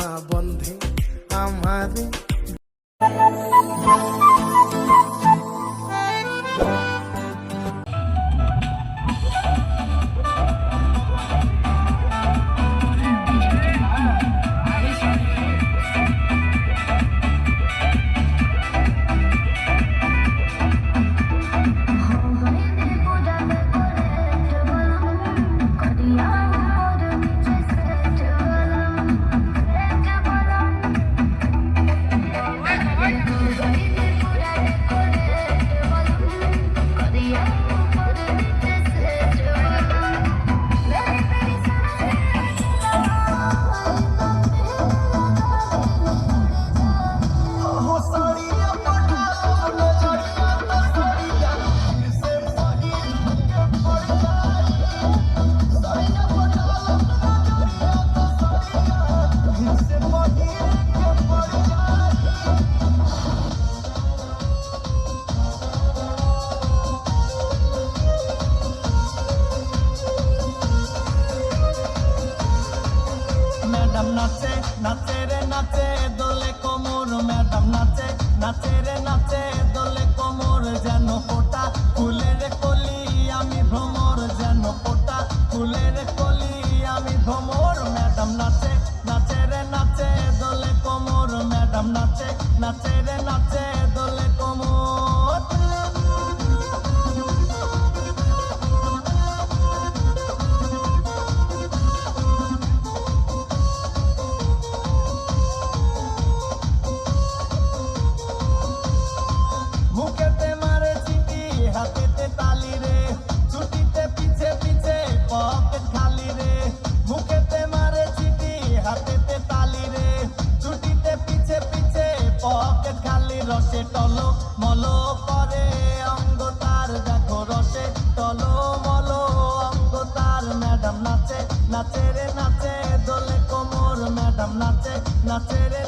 না বন্ধে আমারে। ম্যাডাম নাচে নাচে রে নাচে দোলে কোমর, ম্যাডাম নাচে নাচে রে নাচে দোলে কোমর, যেন ফোটা ফুলের কলি আমি ভ্রমর, যেন ফোটা ফুলের কলি আমি ভ্রমর। ম্যাডাম নাচে নাচে রে নাচে দোলে কোমর, ম্যাডাম নাচে নাচে রে নাচে দোলে কোমর। মুখেতে মারে চিঠি হাতেতে তালি রে, ছুটিতে পিছে পিছে পকেট খালি রে। মুখেতে মারে চিঠি হাতেতে তালি রে, ছুটিতে পিছে পিছে পকেট খালি। রসে টলো মলো করে অঙ্গ তার, দেখো রসে টলো মলো অঙ্গ তার। ম্যাডাম নাচে নাচে রে নাচে দোলে কোমর, ম্যাডাম নাচে নাচে রে